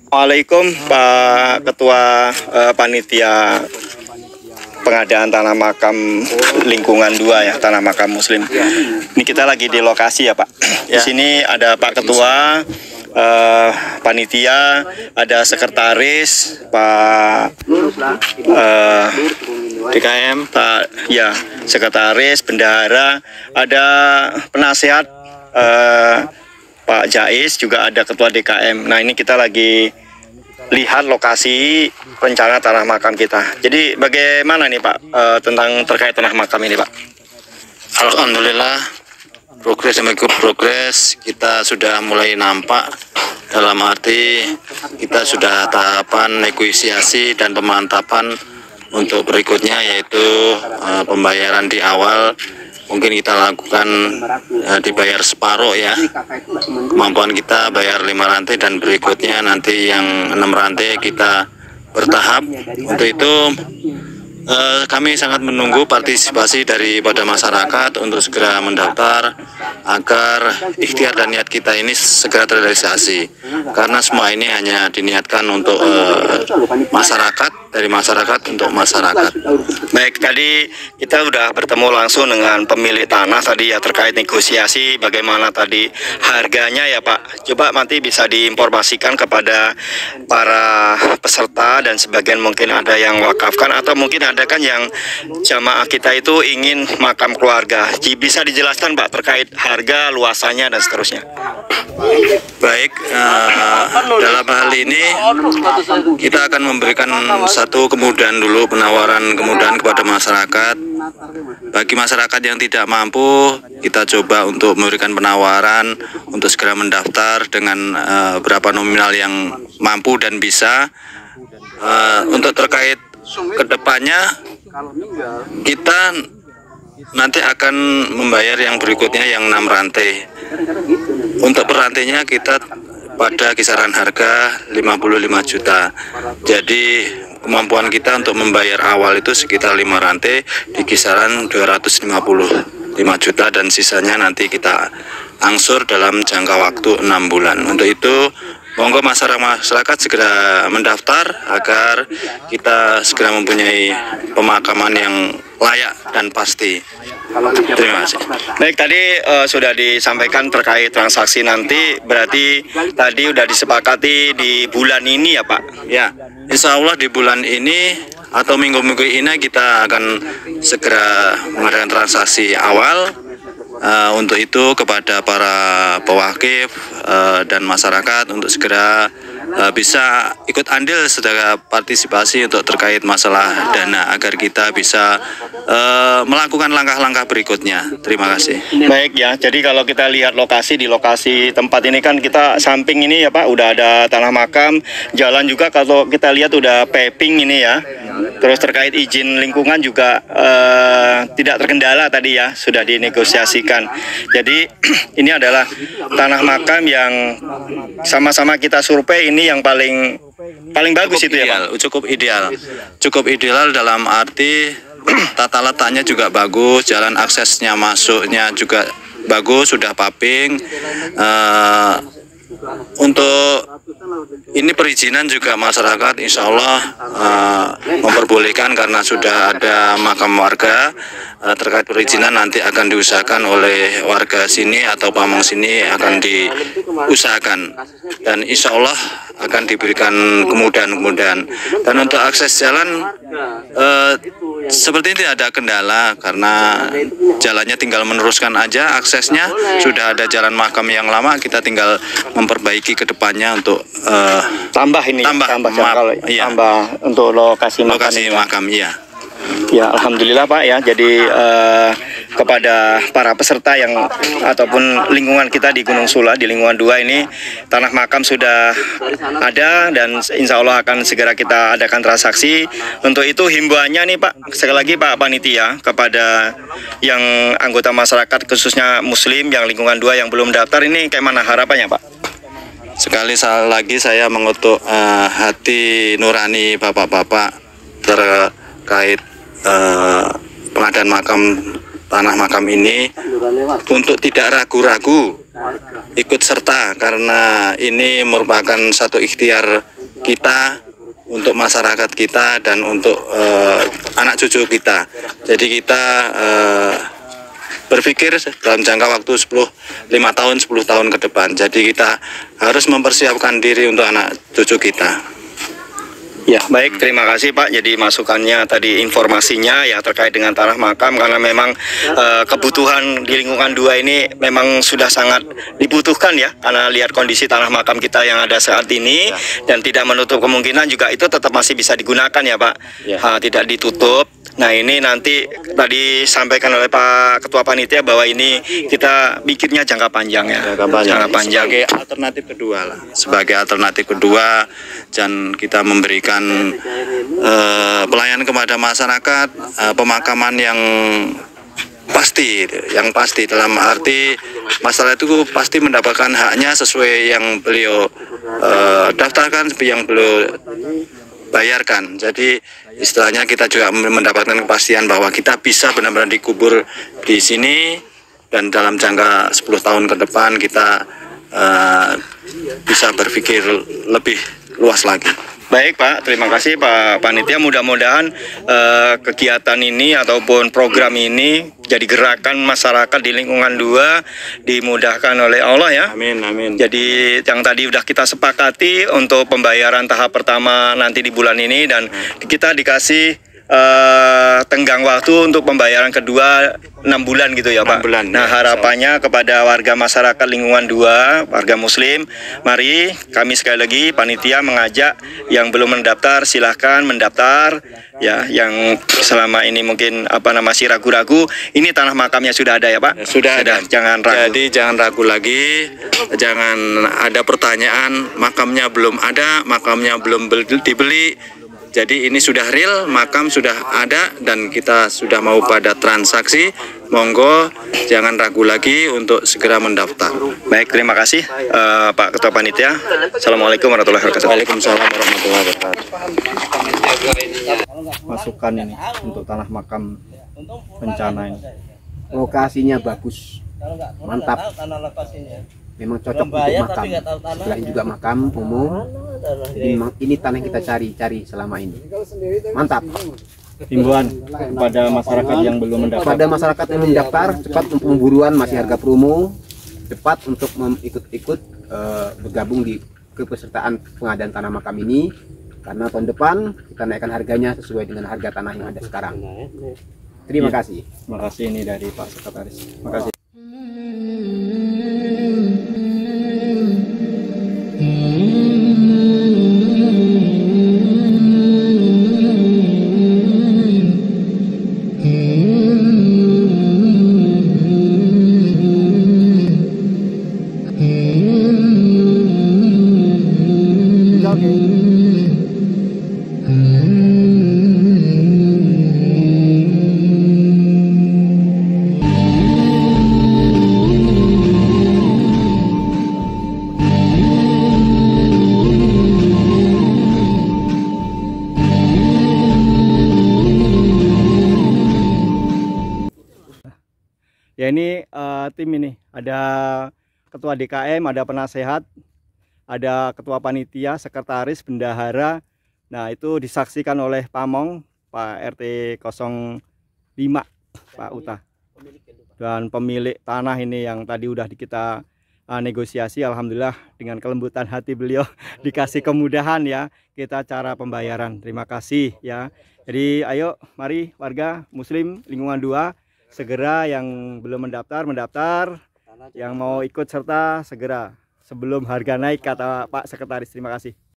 Waalaikumsalam Pak Ketua Panitia Pengadaan Tanah Makam Lingkungan 2 ya, Tanah Makam Muslim. Ini kita lagi di lokasi ya Pak. Di sini ada Pak Ketua Panitia, ada Sekretaris Pak DKM, Pak ya Sekretaris, Bendahara, ada Penasehat Pak Jais, juga ada Ketua DKM. Nah ini kita lagi lihat lokasi rencana tanah makam kita. Jadi bagaimana nih Pak tentang terkait tanah makam ini Pak? Alhamdulillah, progres demi progres kita sudah mulai nampak, dalam arti kita sudah tahapan negosiasi dan pemantapan untuk berikutnya, yaitu pembayaran di awal. Mungkin kita lakukan dibayar separuh ya, kemampuan kita bayar 5 rantai dan berikutnya nanti yang 6 rantai kita bertahap. Untuk itu kami sangat menunggu partisipasi daripada masyarakat untuk segera mendaftar agar ikhtiar dan niat kita ini segera terrealisasi, karena semua ini hanya diniatkan untuk masyarakat, dari masyarakat untuk masyarakat. Baik, tadi kita sudah bertemu langsung dengan pemilik tanah tadi ya, terkait negosiasi bagaimana tadi harganya ya Pak. Coba nanti bisa diinformasikan kepada para peserta, dan sebagian mungkin ada yang wakafkan atau mungkin ada kan yang jamaah kita itu ingin makam keluarga. Bisa dijelaskan Pak terkait harga, luasannya dan seterusnya. Baik, dalam hal ini kita akan memberikan satu kemudahan dulu, penawaran kemudahan kepada masyarakat. Bagi masyarakat yang tidak mampu, kita coba untuk memberikan penawaran untuk segera mendaftar dengan berapa nominal yang mampu dan bisa. Untuk terkait kedepannya, kita nanti akan membayar yang berikutnya yang 6 rantai. Untuk per rantainya kita pada kisaran harga 55 juta. Jadi kemampuan kita untuk membayar awal itu sekitar 5 rantai di kisaran 255 juta, dan sisanya nanti kita angsur dalam jangka waktu 6 bulan. Untuk itu monggo masyarakat segera mendaftar agar kita segera mempunyai pemakaman yang layak dan pasti. Terima kasih. Baik, tadi sudah disampaikan terkait transaksi nanti, berarti tadi sudah disepakati di bulan ini ya Pak? Ya, insya Allah di bulan ini atau minggu-minggu ini kita akan segera mengadakan transaksi awal. Untuk itu kepada para pewakif dan masyarakat untuk segera bisa ikut andil secara partisipasi untuk terkait masalah dana, agar kita bisa melakukan langkah-langkah berikutnya. Terima kasih. Baik ya, jadi kalau kita lihat lokasi, di lokasi tempat ini kan kita samping ini ya Pak, udah ada tanah makam, jalan juga kalau kita lihat udah paving ini ya. Terus terkait izin lingkungan juga tidak terkendala tadi ya, sudah dinegosiasikan. Jadi ini adalah tanah makam yang sama-sama kita survei ini yang paling bagus itu ya Pak? Cukup ideal dalam arti tata letaknya juga bagus, jalan aksesnya masuknya juga bagus, sudah paving. Untuk ini perizinan juga masyarakat insya Allah memperbolehkan, karena sudah ada makam warga. Terkait perizinan nanti akan diusahakan oleh warga sini atau pamong sini, akan diusahakan, dan insya Allah akan diberikan kemudahan-kemudahan. Dan untuk akses jalan seperti tidak ada kendala, karena jalannya tinggal meneruskan aja aksesnya. Sudah ada jalan makam yang lama, kita tinggal memperbaiki ke depannya untuk tambah untuk lokasi makam ya. Ya, alhamdulillah Pak ya. Jadi kepada para peserta yang ataupun lingkungan kita di Gunung Sula, di lingkungan 2 ini, tanah makam sudah ada dan insya Allah akan segera kita adakan transaksi. Untuk itu himbauannya nih Pak, sekali lagi Pak Panitia, kepada yang anggota masyarakat khususnya Muslim yang lingkungan 2 yang belum daftar ini, kayak mana harapannya Pak? Sekali lagi saya mengutuk hati nurani bapak-bapak terkait pengadaan tanah makam ini, untuk tidak ragu-ragu ikut serta, karena ini merupakan satu ikhtiar kita, untuk masyarakat kita, dan untuk anak cucu kita. Jadi kita berpikir dalam jangka waktu 5 tahun, 10 tahun ke depan. Jadi kita harus mempersiapkan diri untuk anak cucu kita. Ya, baik, terima kasih Pak. Jadi masukannya tadi, informasinya ya terkait dengan tanah makam, karena memang kebutuhan di lingkungan 2 ini memang sudah sangat dibutuhkan ya, karena lihat kondisi tanah makam kita yang ada saat ini, dan tidak menutup kemungkinan juga itu tetap masih bisa digunakan ya Pak, tidak ditutup. Nah, ini nanti tadi sampaikan oleh Pak Ketua Panitia bahwa ini kita bikinnya jangka panjang ya. Jangka panjang. Sebagai alternatif kedua lah. Sebagai alternatif kedua, dan kita memberikan pelayanan kepada masyarakat, pemakaman yang pasti dalam arti masalah itu pasti mendapatkan haknya sesuai yang beliau daftarkan, yang beliau bayarkan. Jadi istilahnya kita juga mendapatkan kepastian bahwa kita bisa benar-benar dikubur di sini, dan dalam jangka 10 tahun ke depan kita bisa berpikir lebih luas lagi. Baik Pak, terima kasih Pak Panitia. Mudah-mudahan kegiatan ini ataupun program ini jadi gerakan masyarakat di lingkungan 2 dimudahkan oleh Allah ya. Amin, amin. Jadi yang tadi udah kita sepakati untuk pembayaran tahap pertama nanti di bulan ini, dan kita dikasih tenggang waktu untuk pembayaran kedua 6 bulan gitu ya Pak. 6 bulan, nah, harapannya kepada warga masyarakat lingkungan 2, warga muslim, mari kami sekali lagi panitia mengajak yang belum mendaftar silahkan mendaftar ya, yang selama ini mungkin masih ragu-ragu, ini tanah makamnya sudah ada ya Pak. Sudah ada. Jangan ragu. Jadi jangan ragu lagi, jangan ada pertanyaan makamnya belum ada, makamnya belum dibeli. Jadi ini sudah real, makam sudah ada, dan kita sudah mau pada transaksi. Monggo jangan ragu lagi untuk segera mendaftar. Baik, terima kasih Pak Ketua Panitia. Assalamualaikum warahmatullahi wabarakatuh. Waalaikumsalam warahmatullahi wabarakatuh. Masukan ini untuk tanah makam bencana ini. Lokasinya bagus, mantap. Memang cocok untuk makam. Selain juga makam umum, ini tanah yang kita cari selama ini. Mantap. Himbauan kepada masyarakat yang belum mendaftar. Kepada masyarakat yang mendaftar, cepat untuk pemburuan, masih harga promo, cepat untuk ikut bergabung di kepesertaan pengadaan tanah makam ini, karena tahun depan kita naikkan harganya sesuai dengan harga tanah yang ada sekarang. Terima kasih. Terima kasih, ini dari Pak Sekretaris. Terima kasih. Ya, ini tim ini ada ketua DKM, ada penasehat, ada ketua panitia, sekretaris, bendahara. Nah, itu disaksikan oleh Pamong, Pak RT 05, Pak Uta. Dan pemilik tanah ini yang tadi udah kita negosiasi, alhamdulillah dengan kelembutan hati beliau dikasih kemudahan ya kita cara pembayaran. Terima kasih ya. Jadi ayo mari warga muslim lingkungan 2 segera, yang belum mendaftar, yang mau ikut serta segera sebelum harga naik, kata Pak Sekretaris. Terima kasih.